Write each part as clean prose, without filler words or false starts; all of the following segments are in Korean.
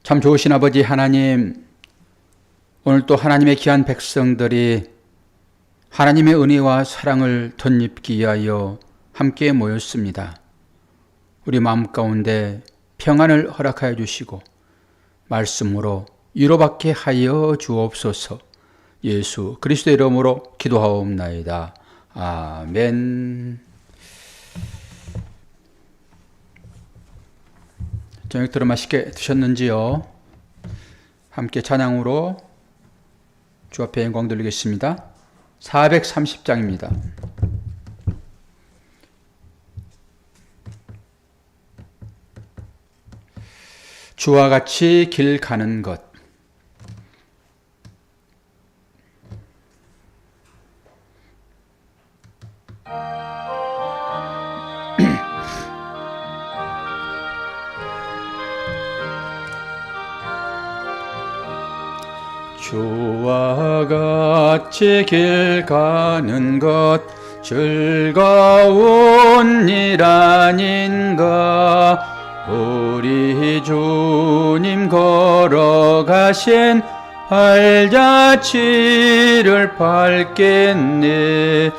참 좋으신 아버지 하나님, 오늘 또 하나님의 귀한 백성들이 하나님의 은혜와 사랑을 덧입기 위하여 함께 모였습니다. 우리 마음 가운데 평안을 허락하여 주시고 말씀으로 위로받게 하여 주옵소서. 예수 그리스도의 이름으로 기도하옵나이다. 아멘. 저녁들은 맛있게 드셨는지요? 함께 찬양으로 주 앞에 영광 돌리겠습니다. 430장입니다. 주와 같이 길 가는 것. 주와 같이 길 가는 것 즐거운 일 아닌가. 우리 주님 걸어가신 발자취를 밟겠네.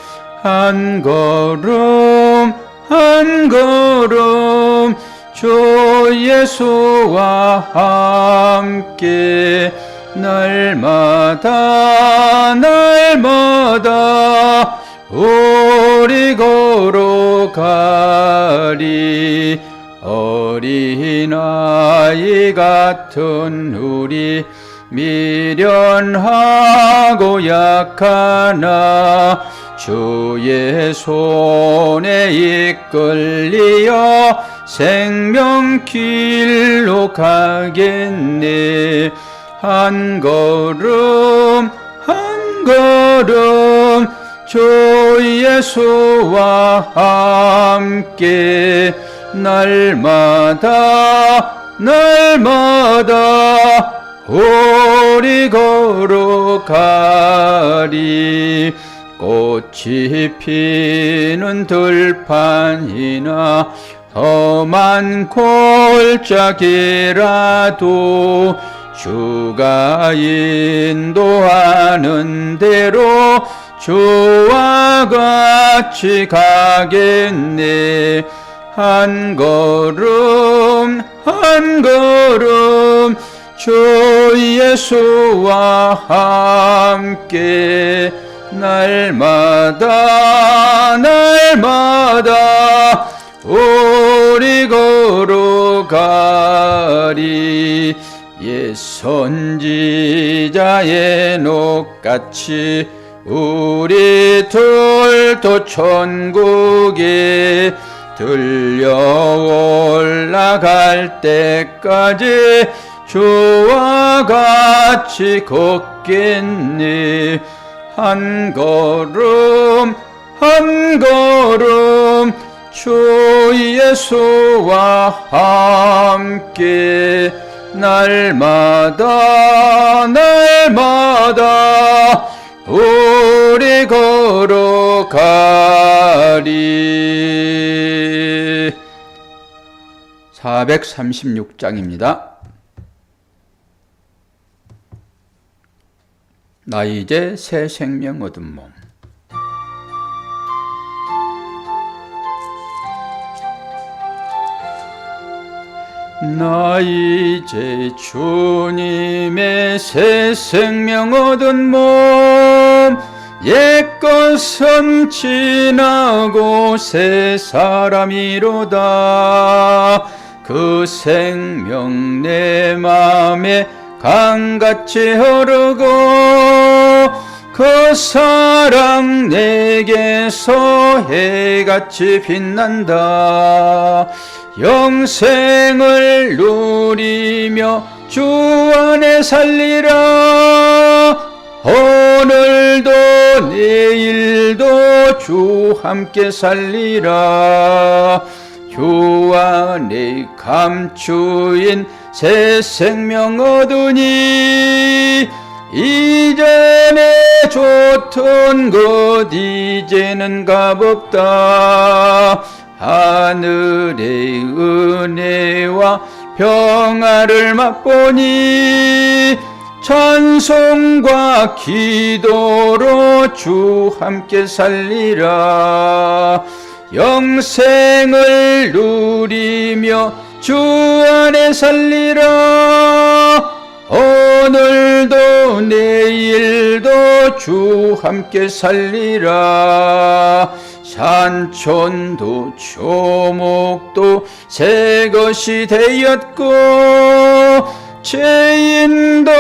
한 걸음 한 걸음 주 예수와 함께 날마다 날마다 우리 걸어가리. 어린아이 같은 우리 미련하고 약하나 주의 손에 이끌리어 생명길로 가겠네. 한 걸음 한 걸음 주 예수와 함께 날마다 날마다 우리 걸어가리. 꽃이 피는 들판이나 험한 골짜기라도 주가 인도하는 대로 주와 같이 가겠네. 한 걸음 한 걸음 주 예수와 함께 날마다 날마다 우리 걸어가리. 옛 선지자 에녹같이 우리들도 천국에 들려 올라갈 때까지 주와 같이 걷겠네. 한 걸음 한 걸음 주 예수와 함께 날마다 날마다 우리 걸어가리. 436장입니다. 나 이제 새 생명 얻은 몸. 나 이제 주님의 새 생명 얻은 몸. 옛것은 지나고 새 사람이로다. 그 생명 내 맘에 강같이 흐르고 그 사랑 내게서 해같이 빛난다. 영생을 누리며 주 안에 살리라. 오늘도 내일도 주 함께 살리라. 주 안에 감추인 새 생명 얻으니 이전에 좋던 것 이제는 값없다. 하늘의 은혜와 평화를 맛보니 찬송과 기도로 주 함께 살리라. 영생을 누리며 주 안에 살리라. 오늘도 내일도 주 함께 살리라. 산촌도 초목도 새 것이 되었고 죄인도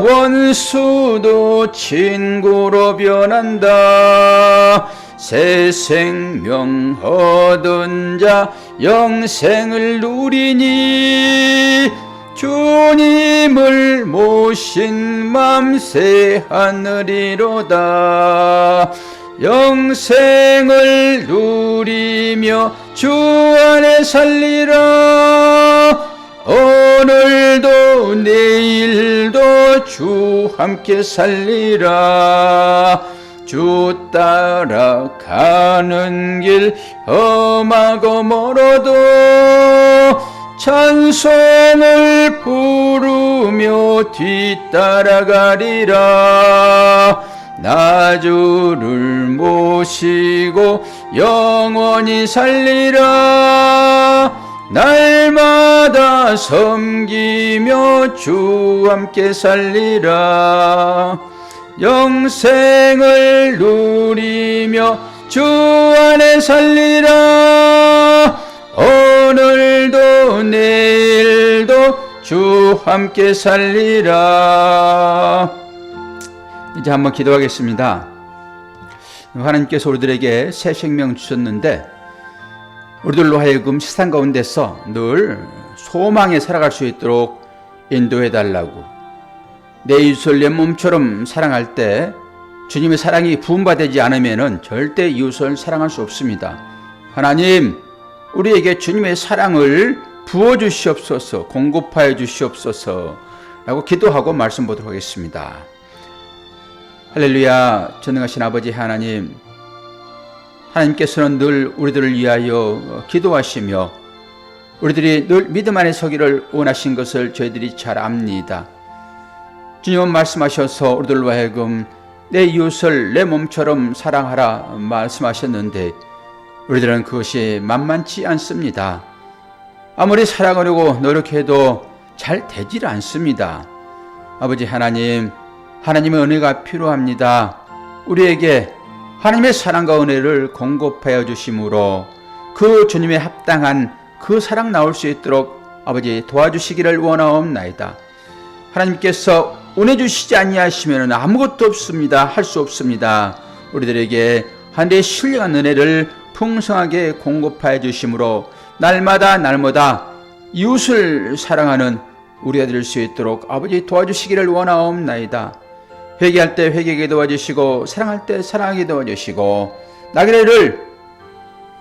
원수도 친구로 변한다. 새 생명 얻은 자 영생을 누리니 주님을 모신 맘 새 하늘이로다. 영생을 누리며 주 안에 살리라. 오늘도 내일도 주 함께 살리라. 주 따라가는 길 험하고 멀어도 찬송을 부르며 뒤따라가리라. 나 주를 모시고 영원히 살리라. 날마다 섬기며 주 함께 살리라. 영생을 누리며 주 안에 살리라. 오늘도 내일도 주 함께 살리라. 이제 한번 기도하겠습니다. 하나님께서 우리들에게 새 생명 주셨는데 우리들로 하여금 세상 가운데서 늘 소망에 살아갈 수 있도록 인도해 달라고. 내 이웃을 내 몸처럼 사랑할 때 주님의 사랑이 부음받지 않으면 절대 이웃을 사랑할 수 없습니다. 하나님, 우리에게 주님의 사랑을 부어주시옵소서, 공급하여 주시옵소서 라고 기도하고 말씀 보도록 하겠습니다. 할렐루야. 전능하신 아버지 하나님, 하나님께서는 늘 우리들을 위하여 기도하시며 우리들이 늘 믿음 안에 서기를 원하신 것을 저희들이 잘 압니다. 주님은 말씀하셔서 우리들로 하여금 내 이웃을 내 몸처럼 사랑하라 말씀하셨는데 우리들은 그것이 만만치 않습니다. 아무리 사랑하려고 노력해도 잘 되질 않습니다. 아버지 하나님, 하나님의 은혜가 필요합니다. 우리에게 하나님의 사랑과 은혜를 공급하여 주심으로 그 주님의 합당한 그 사랑 나올 수 있도록 아버지 도와주시기를 원하옵나이다. 하나님께서 은혜 주시지 아니하시면 아무것도 없습니다. 할 수 없습니다. 우리들에게 하늘의 신령한 은혜를 풍성하게 공급하여 주심으로 날마다 이웃을 사랑하는 우리가 될 수 있도록 아버지 도와주시기를 원하옵나이다. 회개할 때 회개하게 도와주시고 사랑할 때 사랑하게 도와주시고 나그네를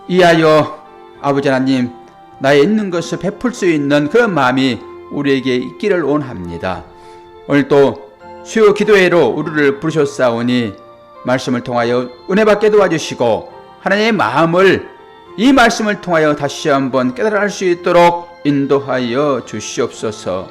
이하여 아버지 하나님 나의 있는 것을 베풀 수 있는 그런 마음이 우리에게 있기를 원합니다. 오늘도 수요 기도회로 우리를 부르셨사오니 말씀을 통하여 은혜 받게 도와주시고 하나님의 마음을 이 말씀을 통하여 다시 한번 깨달아 알 수 있도록 인도하여 주시옵소서.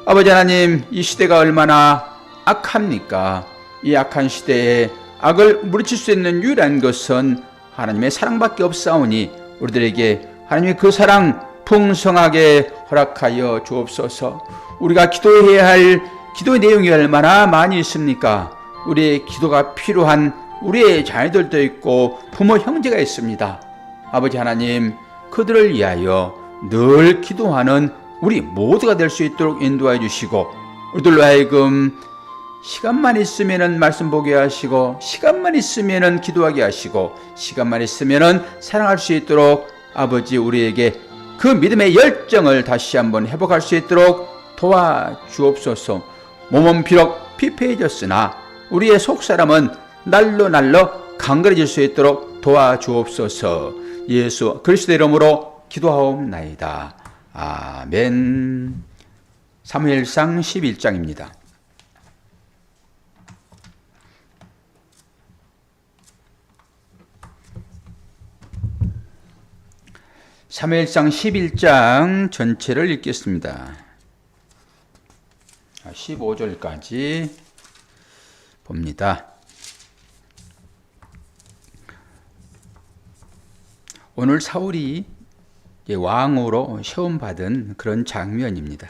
아버지 하나님, 이 시대가 얼마나 악합니까? 이 악한 시대에 악을 물리칠 수 있는 유일한 것은 하나님의 사랑밖에 없사오니 우리들에게 하나님의 그 사랑 풍성하게 허락하여 주옵소서. 우리가 기도해야 할 기도의 내용이 얼마나 많이 있습니까? 우리의 기도가 필요한 우리의 자녀들도 있고 부모 형제가 있습니다. 아버지 하나님, 그들을 위하여 늘 기도하는 우리 모두가 될 수 있도록 인도해 주시고 우리들로 하여금 시간만 있으면은 말씀 보게 하시고 시간만 있으면은 기도하게 하시고 시간만 있으면은 사랑할 수 있도록 아버지 우리에게 그 믿음의 열정을 다시 한번 회복할 수 있도록 도와주옵소서. 몸은 비록 피폐해졌으나 우리의 속사람은 날로 강건해질 수 있도록 도와주옵소서. 예수 그리스도의 이름으로 기도하옵나이다. 아멘. 사무엘상 11장입니다. 사무엘상 11장 전체를 읽겠습니다. 15절까지 봅니다. 오늘 사울이 왕으로 시험받은 그런 장면입니다.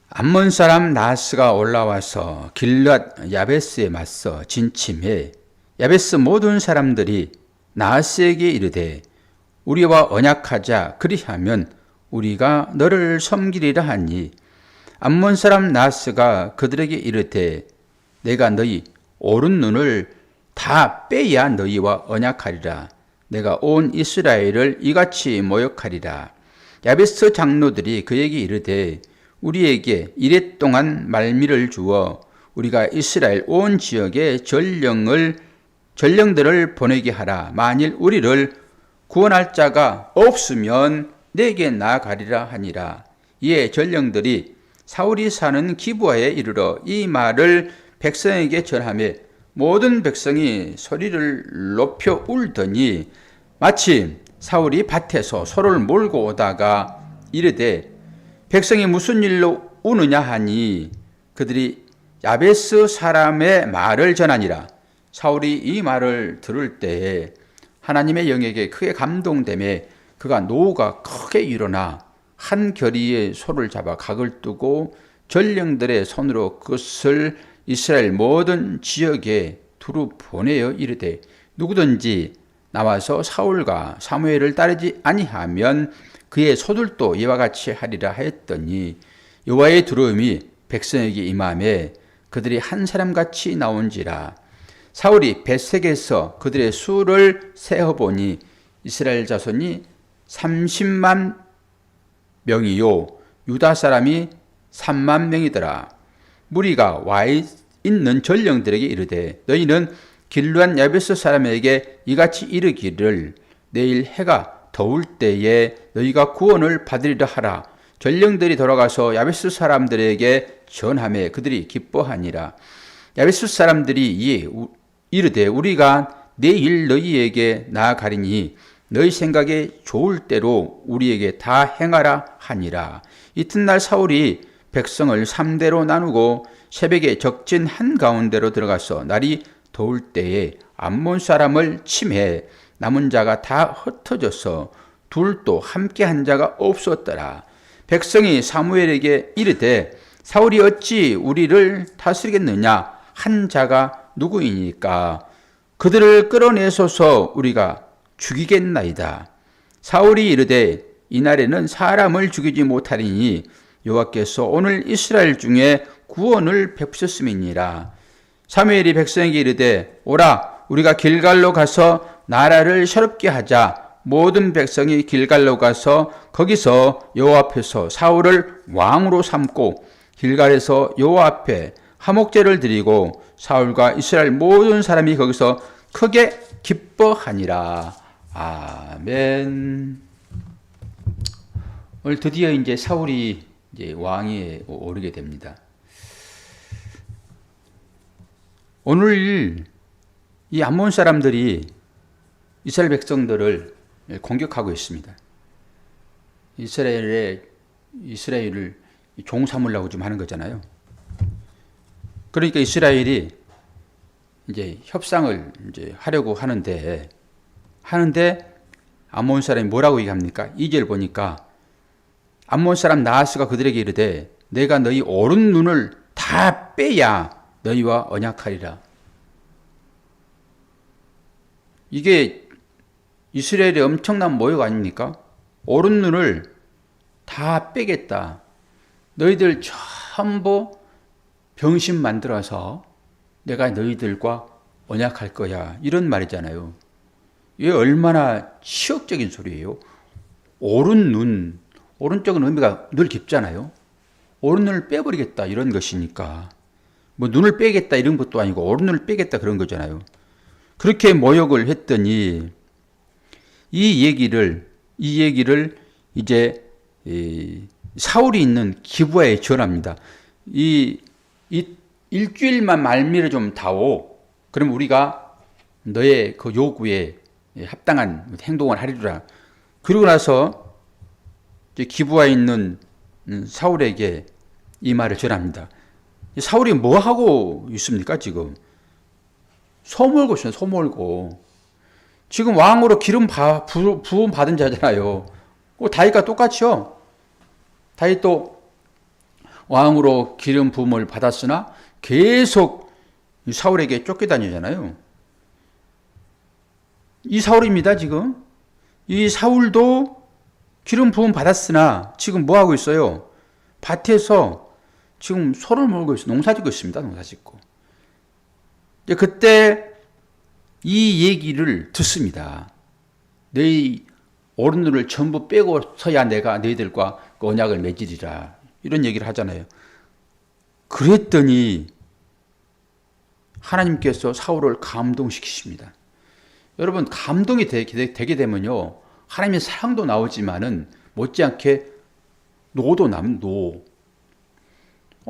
암몬 사람 나하스가 올라와서 길앗 야베스에 맞서 진침해 야베스 모든 사람들이 나하스에게 이르되 우리와 언약하자, 그리하면 우리가 너를 섬기리라 하니 암몬 사람 나하스가 그들에게 이르되 내가 너희 오른 눈을 다 빼야 너희와 언약하리라. 내가 온 이스라엘을 이같이 모욕하리라. 야베스 장로들이 그에게 이르되 우리에게 이레 동안 말미를 주어 우리가 이스라엘 온 지역에 전령들을 보내게 하라. 만일 우리를 구원할 자가 없으면 내게 나아가리라 하니라. 이에 전령들이 사울이 사는 기브아에 이르러 이 말을 백성에게 전하며 모든 백성이 소리를 높여 울더니 마침 사울이 밭에서 소를 몰고 오다가 이르되 백성이 무슨 일로 우느냐 하니 그들이 야베스 사람의 말을 전하니라. 사울이 이 말을 들을 때에 하나님의 영에게 크게 감동되매 그가 노가 크게 일어나 한 겨리의 소를 잡아 각을 뜨고 전령들의 손으로 그것을 이스라엘 모든 지역에 두루 보내어 이르되 누구든지 나와서 사울과 사무엘을 따르지 아니하면 그의 소들도 이와 같이 하리라 하였더니 여호와의 두려움이 백성에게 임하매 그들이 한 사람같이 나온지라. 사울이 벳색에서 그들의 수를 세어보니 이스라엘 자손이 30만 명이요 유다 사람이 3만 명이더라. 무리가 와 있는 전령들에게 이르되 너희는 길르앗 야베스 사람에게 이같이 이르기를 내일 해가 더울 때에 너희가 구원을 받으리라 하라. 전령들이 돌아가서 야베스 사람들에게 전하매 그들이 기뻐하니라. 야베스 사람들이 이르되 우리가 내일 너희에게 나아가리니 너희 생각에 좋을 대로 우리에게 다 행하라 하니라. 이튿날 사울이 백성을 3대로 나누고 새벽에 적진 한가운데로 들어가서 날이 더울 때에 암몬 사람을 침해 남은 자가 다 흩어져서 둘도 함께 한 자가 없었더라. 백성이 사무엘에게 이르되 사울이 어찌 우리를 다스리겠느냐 한 자가 누구이니까 그들을 끌어내소서 우리가 죽이겠나이다. 사울이 이르되 이날에는 사람을 죽이지 못하리니 여호와께서 오늘 이스라엘 중에 구원을 베푸셨음이니라. 사무엘이 백성에게 이르되 오라 우리가 길갈로 가서 나라를 새롭게 하자. 모든 백성이 길갈로 가서 거기서 여호와 앞에서 사울을 왕으로 삼고 길갈에서 여호와 앞에 화목제를 드리고 사울과 이스라엘 모든 사람이 거기서 크게 기뻐하니라. 아멘. 오늘 드디어 이제 사울이 왕위에 오르게 됩니다. 오늘 이 암몬 사람들이 이스라엘 백성들을 공격하고 있습니다. 이스라엘을 종 삼으려고 좀 하는 거잖아요. 그러니까 이스라엘이 이제 협상을 이제 하려고 하는데 암몬 사람이 뭐라고 얘기합니까? 2절 보니까 암몬 사람 나하스가 그들에게 이르되 내가 너희 오른 눈을 다 빼야 너희와 언약하리라. 이게 이스라엘의 엄청난 모욕 아닙니까? 오른 눈을 다 빼겠다. 너희들 전부 병신 만들어서 내가 너희들과 언약할 거야. 이런 말이잖아요. 이게 얼마나 치욕적인 소리예요. 오른 눈, 오른쪽은 의미가 늘 깊잖아요. 오른 눈을 빼버리겠다 이런 것이니까 뭐 눈을 빼겠다 이런 것도 아니고 오른 눈을 빼겠다 그런 거잖아요. 그렇게 모욕을 했더니 이 얘기를 이제 사울이 있는 기브아에 전합니다. 이 일주일만 말미를 좀 다오. 그럼 우리가 너의 그 요구에 합당한 행동을 하리라. 그리고 나서 이제 기부하에 있는 사울에게 이 말을 전합니다. 사울이 뭐 하고 있습니까, 지금? 소몰고 있어요, 소몰고. 지금 왕으로 기름 부음 받은 자잖아요. 다윗과 똑같이요. 다윗도 왕으로 기름 부음을 받았으나 계속 사울에게 쫓겨다니잖아요. 이 사울입니다, 지금. 이 사울도 기름 부음 받았으나 지금 뭐 하고 있어요? 밭에서 지금 소를 몰고 있어요. 농사 짓고 있습니다, 농사 짓고. 그때 이 얘기를 듣습니다. 너희 어른들을 전부 빼고 서야 내가 너희들과 그 언약을 맺으리라. 이런 얘기를 하잖아요. 그랬더니 하나님께서 사울을 감동시키십니다. 여러분, 감동이 되게 되면요, 하나님의 사랑도 나오지만은 못지않게 노도 노.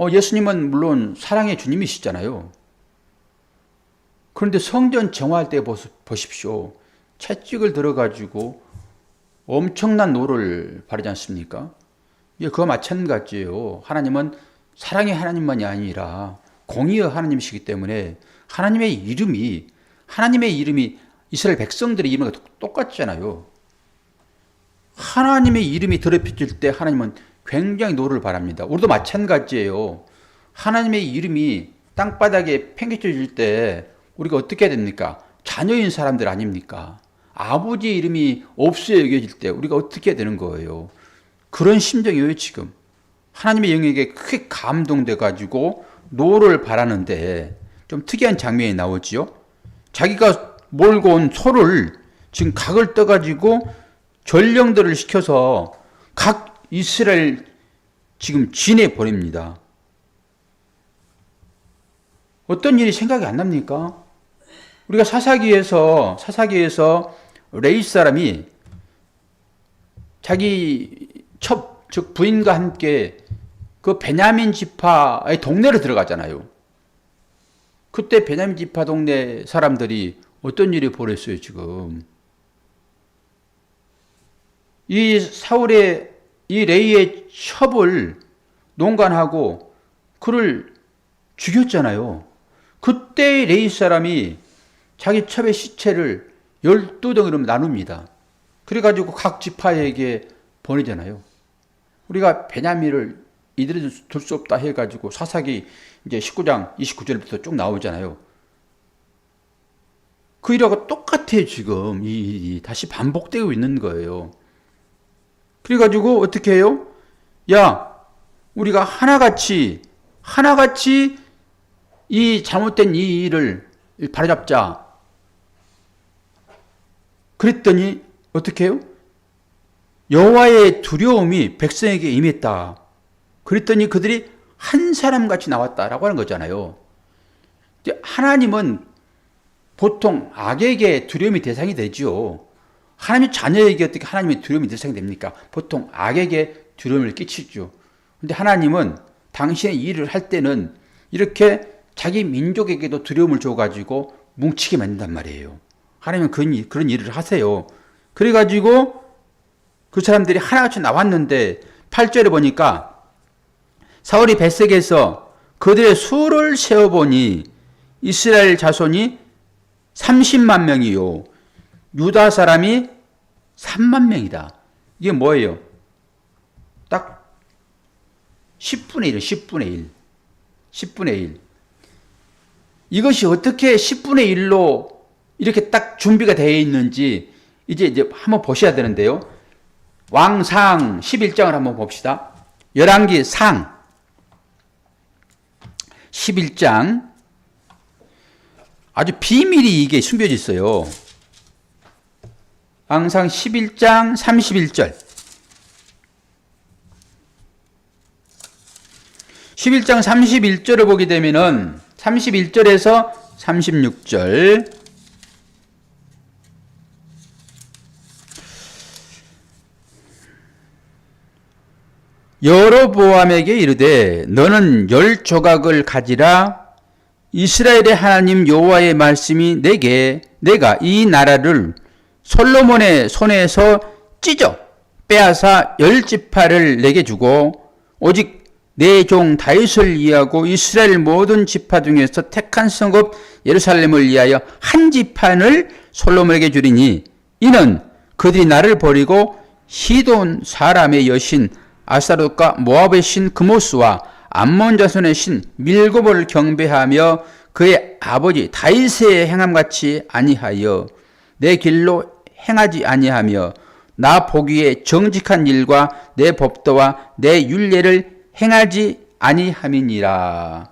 예수님은 물론 사랑의 주님이시잖아요. 그런데 성전 정화할 때 보십시오. 채찍을 들어가지고 엄청난 노를 바르지 않습니까? 그거 마찬가지예요. 하나님은 사랑의 하나님만이 아니라 공의의 하나님이시기 때문에 하나님의 이름이 이스라엘 백성들의 이름과 똑같잖아요. 하나님의 이름이 더럽혀질 때 하나님은 굉장히 노를 바랍니다. 우리도 마찬가지예요. 하나님의 이름이 땅바닥에 팽개쳐질 때 우리가 어떻게 해야 됩니까? 자녀인 사람들 아닙니까? 아버지의 이름이 없어 여겨질 때 우리가 어떻게 해야 되는 거예요? 그런 심정이에요, 지금. 하나님의 영에게 크게 감동돼 가지고 노를 바라는데 좀 특이한 장면이 나오지요. 자기가 몰고 온 소를 지금 각을 떠 가지고 전령들을 시켜서 각 이스라엘 지금 진에 버립니다. 어떤 일이 생각이 안 납니까? 우리가 사사기에서 레위 사람이 자기 즉 부인과 함께 그 베냐민 지파의 동네로 들어가잖아요. 그때 베냐민 지파 동네 사람들이 어떤 일이 벌어졌어요, 지금. 이 사울의, 이 레위의 첩을 농간하고 그를 죽였잖아요. 그때 레위 사람이 자기 첩의 시체를 12덩이로 나눕니다. 그래가지고 각 지파에게 보내잖아요. 우리가 베냐민을 이들이 둘 수 없다 해가지고 사사기 이제 19장 29절부터 쭉 나오잖아요. 그 일하고 똑같아요, 지금. 이 일이 다시 반복되고 있는 거예요. 그래가지고 어떻게 해요? 야, 우리가 하나같이 이 잘못된 이 일을 바로잡자. 그랬더니 어떻게 해요? 여호와의 두려움이 백성에게 임했다. 그랬더니 그들이 한 사람같이 나왔다라고 하는 거잖아요. 하나님은 보통 악에게 두려움이 대상이 되지요. 하나님의 자녀에게 어떻게 하나님의 두려움이 대상이 됩니까? 보통 악에게 두려움을 끼치죠. 그런데 하나님은 당신의 일을 할 때는 이렇게 자기 민족에게도 두려움을 줘가지고 뭉치게 만든단 말이에요. 하나님은 그런 일을 하세요. 그래가지고 그 사람들이 하나같이 나왔는데 8절에 보니까 사울이 벳색에서 그들의 수를 세어보니 이스라엘 자손이 30만 명이요. 유다 사람이 3만 명이다. 이게 뭐예요? 딱 10분의 1, 10분의 1. 10분의 1. 이것이 어떻게 10분의 1로 이렇게 딱 준비가 되어 있는지 이제 한번 보셔야 되는데요. 왕상 11장을 한번 봅시다. 열왕기 상 11장 아주 비밀이 이게 숨겨져 있어요. 왕상 11장 31절. 11장 31절을 보게 되면은 31절에서 36절. 여로보암에게 이르되 너는 10조각을 가지라. 이스라엘의 하나님 여호와의 말씀이 내가 이 나라를 솔로몬의 손에서 찢어 빼앗아 10지파를 내게 주고 오직 내 종 다윗을 위하고 이스라엘 모든 지파 중에서 택한 성읍 예루살렘을 위하여 한 지파를 솔로몬에게 주리니 이는 그들이 나를 버리고 시돈 사람의 여신 아스타롯과 모압의 신 그모스와 암몬 자손의 신 밀고볼을 경배하며 그의 아버지 다윗의 행함같이 아니하여 내 길로 행하지 아니하며 나 보기에 정직한 일과 내 법도와 내 율례를 행하지 아니함이니라.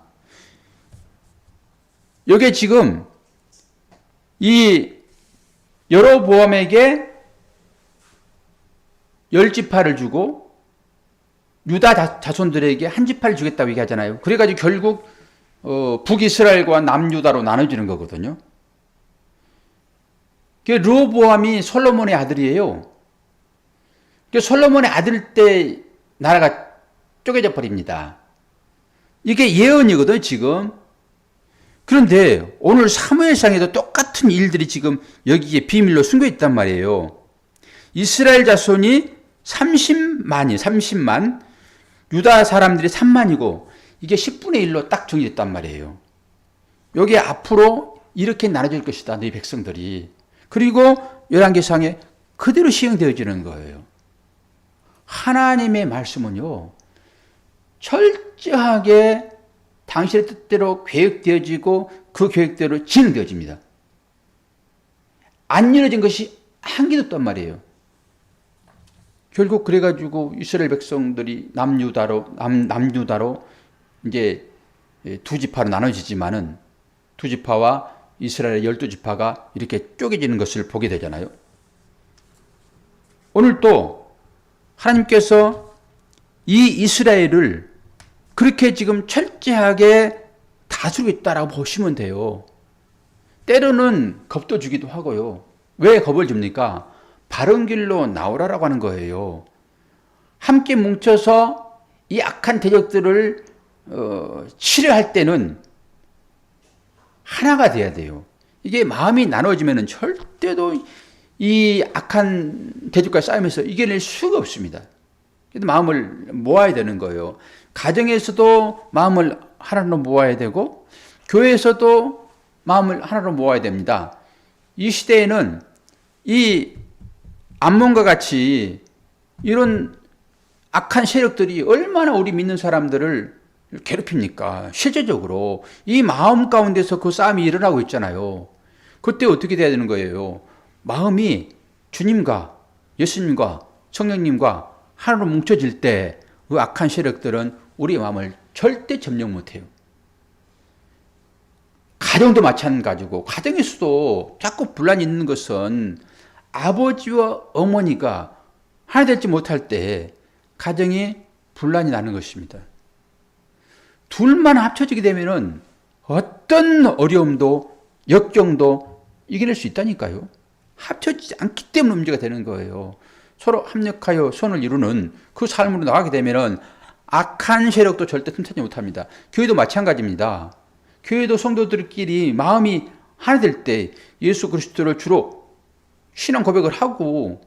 이게 지금 이 여로보암에게 10지파를 주고 유다 자손들에게 한 지파를 주겠다고 얘기하잖아요. 그래가지고 결국 북이스라엘과 남유다로 나눠지는 거거든요. 르호보암이 솔로몬의 아들이에요. 솔로몬의 아들 때 나라가 쪼개져 버립니다. 이게 예언이거든요, 지금. 그런데 오늘 사무엘상에도 똑같은 일들이 지금 여기에 비밀로 숨겨 있단 말이에요. 이스라엘 자손이 30만, 유다 사람들이 3만이고 이게 10분의 1로 딱 정리됐단 말이에요. 여기 앞으로 이렇게 나눠질 것이다, 너희 백성들이. 그리고 열왕기상에 그대로 시행되어지는 거예요. 하나님의 말씀은요, 철저하게 당신의 뜻대로 계획되어지고 그 계획대로 진행되어집니다. 안 이루어진 것이 한 개도 없단 말이에요. 결국 그래가지고 이스라엘 백성들이 남유다로 이제 두 지파로 나눠지지만은 두 지파와 이스라엘의 12지파가 이렇게 쪼개지는 것을 보게 되잖아요. 오늘 또 하나님께서 이 이스라엘을 그렇게 지금 철저하게 다스리고 있다라고 보시면 돼요. 때로는 겁도 주기도 하고요. 왜 겁을 줍니까? 바른 길로 나오라라고 하는 거예요. 함께 뭉쳐서 이 악한 대적들을 치료할 때는 하나가 돼야 돼요. 이게 마음이 나눠지면 절대로 이 악한 대적과 싸움에서 이겨낼 수가 없습니다. 그래서 마음을 모아야 되는 거예요. 가정에서도 마음을 하나로 모아야 되고 교회에서도 마음을 하나로 모아야 됩니다. 이 시대에는 이 암몬과 같이 이런 악한 세력들이 얼마나 우리 믿는 사람들을 괴롭힙니까? 실제적으로 이 마음 가운데서 그 싸움이 일어나고 있잖아요. 그때 어떻게 돼야 되는 거예요? 마음이 주님과 예수님과 성령님과 하나로 뭉쳐질 때 그 악한 세력들은 우리 마음을 절대 점령 못해요. 가정도 마찬가지고 가정에서도 자꾸 분란이 있는 것은 아버지와 어머니가 하나 되지 못할 때 가정이 분란이 나는 것입니다. 둘만 합쳐지게 되면은 어떤 어려움도 역경도 이겨낼 수 있다니까요. 합쳐지지 않기 때문에 문제가 되는 거예요. 서로 합력하여 선을 이루는 그 삶으로 나가게 되면은 악한 세력도 절대 틈타지 못합니다. 교회도 마찬가지입니다. 교회도 성도들끼리 마음이 하나 될 때 예수 그리스도를 주로 신앙 고백을 하고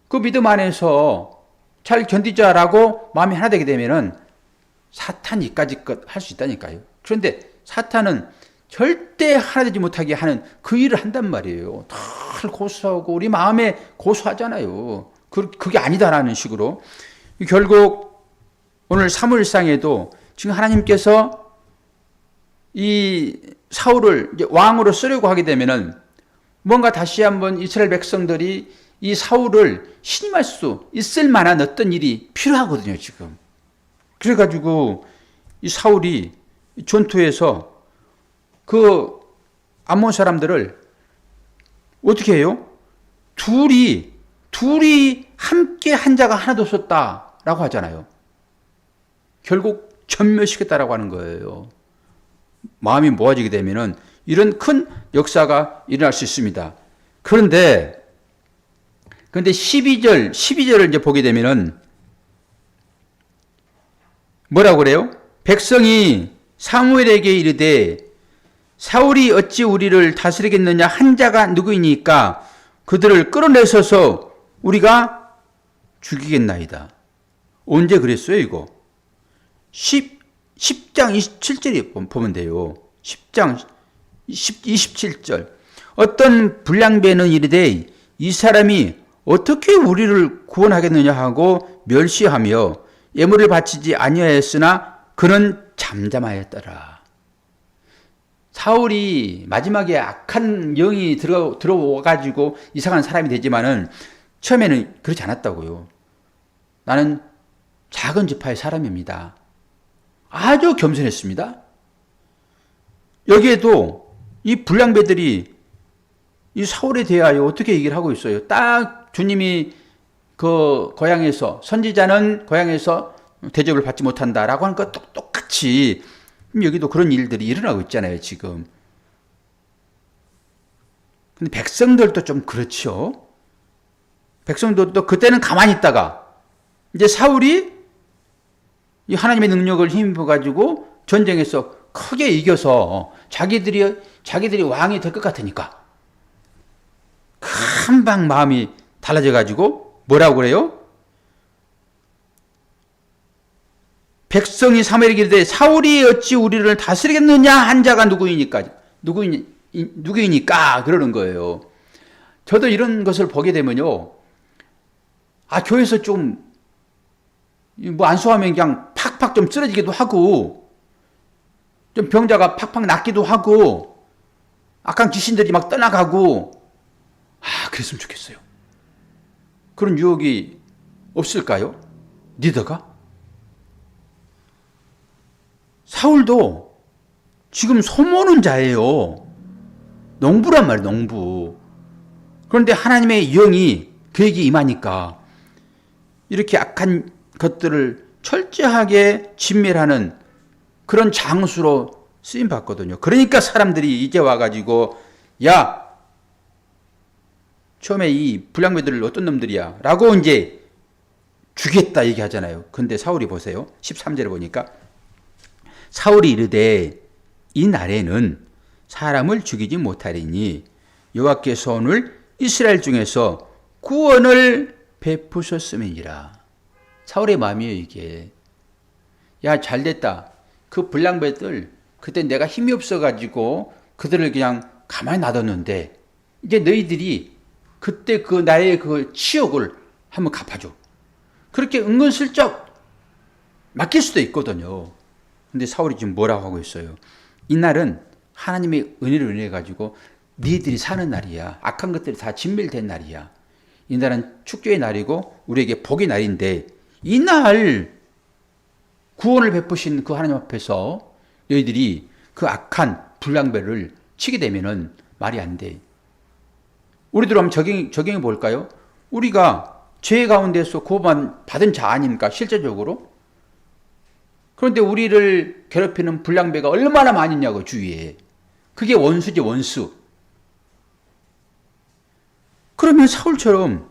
그 믿음 안에서 잘 견디자라고 마음이 하나 되게 되면은 사탄이 이까짓 것 할 수 있다니까요. 그런데 사탄은 절대 하나 되지 못하게 하는 그 일을 한단 말이에요. 늘 고소하고 우리 마음에 고소하잖아요. 그게 아니다라는 식으로. 결국 오늘 사무엘상에도 지금 하나님께서 이 사울을 이제 왕으로 쓰려고 하게 되면은 뭔가 다시 한번 이스라엘 백성들이 이 사울을 신임할 수 있을 만한 어떤 일이 필요하거든요, 지금. 그래가지고 이 사울이 전투에서 그 암몬 사람들을 어떻게 해요? 둘이 함께 한 자가 하나도 없었다라고 하잖아요. 결국 전멸시켰다라고 하는 거예요. 마음이 모아지게 되면은 이런 큰 역사가 일어날 수 있습니다. 그런데 12절을 이제 보게 되면은 뭐라고 그래요? 백성이 사무엘에게 이르되 사울이 어찌 우리를 다스리겠느냐 한 자가 누구이니까 그들을 끌어내서서 우리가 죽이겠나이다. 언제 그랬어요, 이거? 10장 27절에 보면 돼요. 10장 27절. 어떤 불량배는 이르되 이 사람이 어떻게 우리를 구원하겠느냐 하고 멸시하며 예물을 바치지 아니하였으나 그는 잠잠하였더라. 사울이 마지막에 악한 영이 들어와가지고 이상한 사람이 되지만은 처음에는 그렇지 않았다고요. 나는 작은 지파의 사람입니다. 아주 겸손했습니다. 여기에도 이 불량배들이 이 사울에 대하여 어떻게 얘기를 하고 있어요. 딱 주님이 그 고향에서 선지자는 고향에서 대접을 받지 못한다라고 하는 것 똑같이 여기도 그런 일들이 일어나고 있잖아요, 지금. 근데 백성들도 좀 그렇죠. 백성들도 그때는 가만히 있다가 이제 사울이 이 하나님의 능력을 힘입어가지고 전쟁에서 크게 이겨서 자기들이 왕이 될 것 같으니까 금방 마음이 달라져가지고 뭐라고 그래요? 백성이 사무엘에게 이르되 사울이 어찌 우리를 다스리겠느냐 한 자가 누구이니까 그러는 거예요. 저도 이런 것을 보게 되면요, 교회에서 좀 뭐 안수하면 그냥 팍팍 좀 쓰러지기도 하고, 좀 병자가 팍팍 낫기도 하고, 악한 귀신들이 막 떠나가고, 그랬으면 좋겠어요. 그런 유혹이 없을까요? 리더가? 사울도 지금 소모는 자예요. 농부란 말이에요, 농부. 그런데 하나님의 영이 그에게 임하니까 이렇게 악한 것들을 철저하게 진멸하는 그런 장수로 쓰임 받거든요. 그러니까 사람들이 이제 와가지고 야, 처음에 이 불량배들을 어떤 놈들이야 라고 이제 죽였다 얘기하잖아요. 근데 사울이 보세요. 13절에 보니까 사울이 이르되 이 날에는 사람을 죽이지 못하리니 여호와께서 오늘 이스라엘 중에서 구원을 베푸셨음이니라. 사울의 마음이에요, 이게. 야, 잘됐다. 그 불량배들 그때 내가 힘이 없어가지고 그들을 그냥 가만히 놔뒀는데 이제 너희들이 그때 그 나의 그 치욕을 한번 갚아줘. 그렇게 은근슬쩍 맡길 수도 있거든요. 근데 사울이 지금 뭐라고 하고 있어요? 이날은 하나님의 은혜를 인해 가지고 너희들이 사는 날이야. 악한 것들이 다 진멸된 날이야. 이날은 축제의 날이고 우리에게 복의 날인데 이날 구원을 베푸신 그 하나님 앞에서 너희들이 그 악한 불량배를 치게 되면은 말이 안 돼. 우리들 한번 적용해 볼까요? 우리가 죄 가운데서 구원 받은 자 아닙니까? 실제적으로. 그런데 우리를 괴롭히는 불량배가 얼마나 많이 있냐고, 주위에. 그게 원수지, 원수. 그러면 사울처럼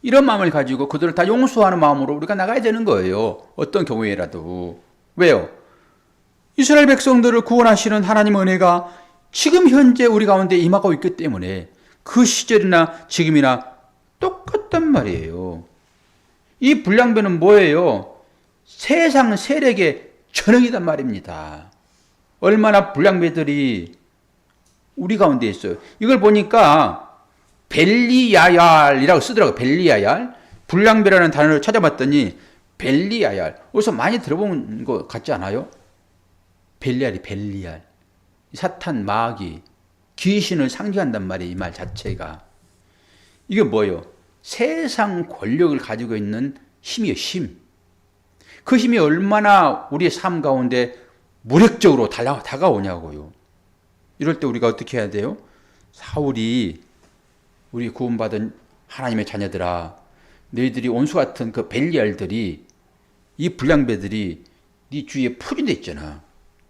이런 마음을 가지고 그들을 다 용서하는 마음으로 우리가 나가야 되는 거예요. 어떤 경우에라도. 왜요? 이스라엘 백성들을 구원하시는 하나님의 은혜가 지금 현재 우리 가운데 임하고 있기 때문에 그 시절이나 지금이나 똑같단 말이에요. 이 불량배는 뭐예요? 세상 세력의 전형이단 말입니다. 얼마나 불량배들이 우리 가운데 있어요. 이걸 보니까 벨리야얄이라고 쓰더라고요. 벨리야얄. 불량배라는 단어를 찾아봤더니 벨리야얄. 어디서 많이 들어본 것 같지 않아요? 벨리얄. 사탄, 마귀, 귀신을 상징한단 말이에요. 이 말 자체가. 이게 뭐예요? 세상 권력을 가지고 있는 힘이에요. 힘. 그 힘이 얼마나 우리의 삶 가운데 무력적으로 다가오냐고요. 이럴 때 우리가 어떻게 해야 돼요? 사울이 우리 구원받은 하나님의 자녀들아, 너희들이 원수 같은 그 벨리알들이, 이 불량배들이 네 주위에 풀이돼 있잖아.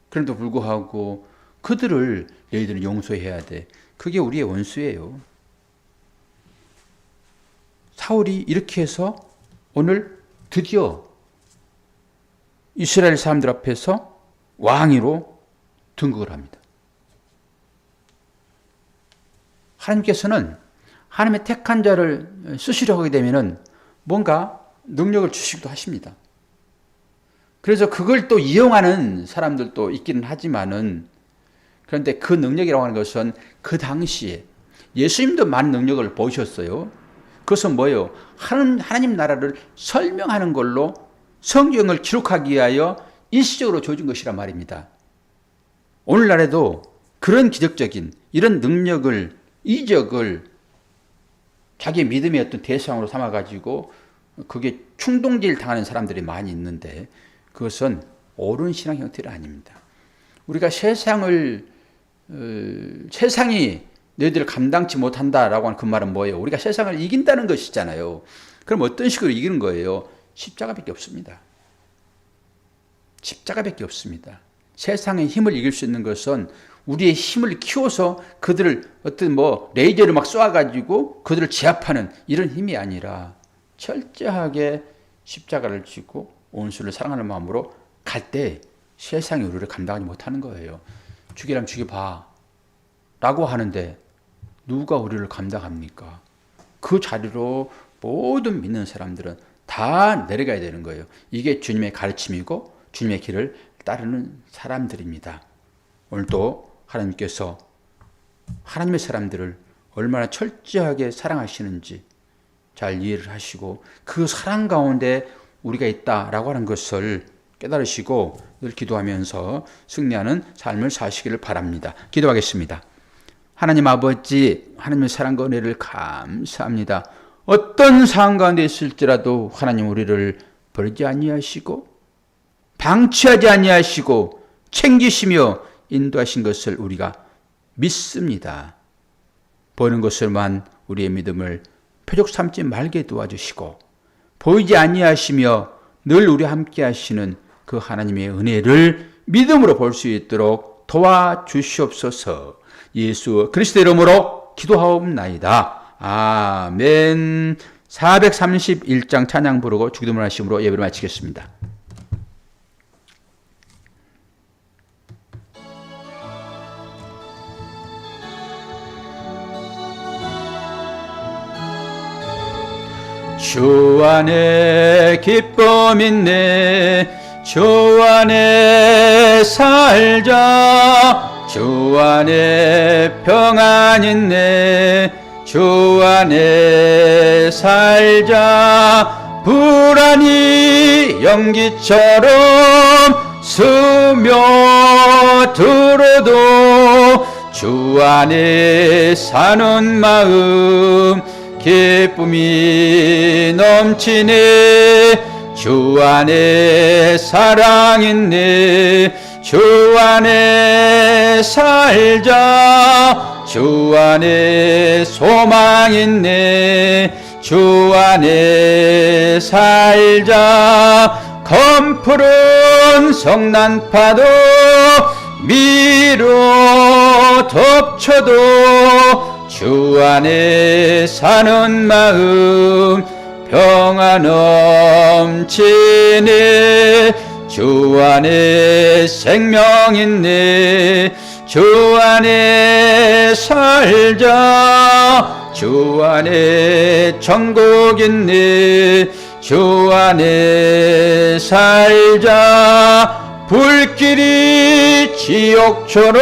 그럼에도 불구하고 그들을 너희들은 용서해야 돼. 그게 우리의 원수예요. 사울이 이렇게 해서 오늘 드디어 이스라엘 사람들 앞에서 왕위로 등극을 합니다. 하나님께서는 하나님의 택한 자를 쓰시려고 하게 되면은 뭔가 능력을 주시기도 하십니다. 그래서 그걸 또 이용하는 사람들도 있기는 하지만은, 그런데 그 능력이라고 하는 것은 그 당시에 예수님도 많은 능력을 보셨어요. 그것은 뭐예요? 하나님 나라를 설명하는 걸로 성경을 기록하기 위하여 일시적으로 주어진 것이란 말입니다. 오늘날에도 그런 기적적인 이런 능력을, 이적을 자기 믿음의 어떤 대상으로 삼아가지고 그게 충동질 당하는 사람들이 많이 있는데, 그것은 옳은 신앙 형태는 아닙니다. 우리가 세상이 너희들을 감당치 못한다라고 하는 그 말은 뭐예요? 우리가 세상을 이긴다는 것이잖아요. 그럼 어떤 식으로 이기는 거예요? 십자가밖에 없습니다. 십자가밖에 없습니다. 세상의 힘을 이길 수 있는 것은 우리의 힘을 키워서 그들을 어떤 레이저를 막 쏘아가지고 그들을 제압하는 이런 힘이 아니라 철저하게 십자가를 지고 온수를 사랑하는 마음으로 갈 때 세상이 우리를 감당하지 못하는 거예요. 죽이라면 죽여봐 라고 하는데 누가 우리를 감당합니까? 그 자리로 모든 믿는 사람들은 다 내려가야 되는 거예요. 이게 주님의 가르침이고 주님의 길을 따르는 사람들입니다. 오늘도 하나님께서 하나님의 사람들을 얼마나 철저하게 사랑하시는지 잘 이해를 하시고 그 사랑 가운데 우리가 있다라고 하는 것을 깨달으시고 늘 기도하면서 승리하는 삶을 사시기를 바랍니다. 기도하겠습니다. 하나님 아버지, 하나님의 사랑과 은혜를 감사합니다. 어떤 상황 가운데 있을지라도 하나님 우리를 버리지 아니하시고 방치하지 아니하시고 챙기시며 인도하신 것을 우리가 믿습니다. 보이는 것을만 우리의 믿음을 표적 삼지 말게 도와주시고 보이지 아니하시며 늘 우리와 함께 하시는 그 하나님의 은혜를 믿음으로 볼 수 있도록 도와주시옵소서. 예수 그리스도 이름으로 기도하옵나이다. 아멘. 431장 찬양 부르고 주기도문 하심으로 예배를 마치겠습니다. 주 안에 기쁨 있네, 주 안에 살자, 주 안에 평안 있네, 주 안에 살자. 불안이 연기처럼 스며들어도 주 안에 사는 마음 기쁨이 넘치네. 주 안에 사랑 있네, 주 안에 살자, 주 안에 소망 있네, 주 안에 살자. 검푸른 성난파도 미로 덮쳐도 주 안에 사는 마음 평안 넘치네. 주 안에 생명 있네, 주 안에 살자, 주 안에 천국 있네, 주 안에 살자. 불길이 지옥처럼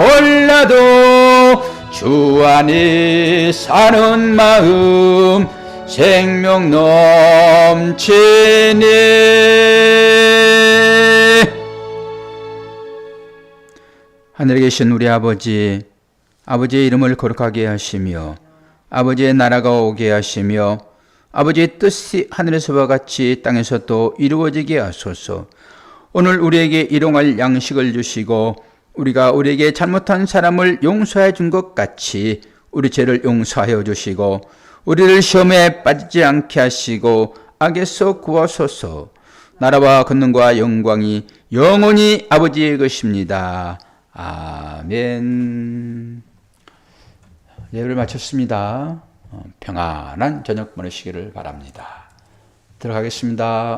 솟아올라도 주 안에 사는 마음 생명 넘치네. 하늘에 계신 우리 아버지, 아버지의 이름을 거룩하게 하시며 아버지의 나라가 오게 하시며 아버지의 뜻이 하늘에서와 같이 땅에서도 이루어지게 하소서. 오늘 우리에게 일용할 양식을 주시고 우리가 우리에게 잘못한 사람을 용서해 준 것 같이 우리 죄를 용서하여 주시고 우리를 시험에 빠지지 않게 하시고 악에서 구하소서. 나라와 권능과 영광이 영원히 아버지의 것입니다. 아멘. 예배를 마쳤습니다. 평안한 저녁 보내시기를 바랍니다. 들어가겠습니다.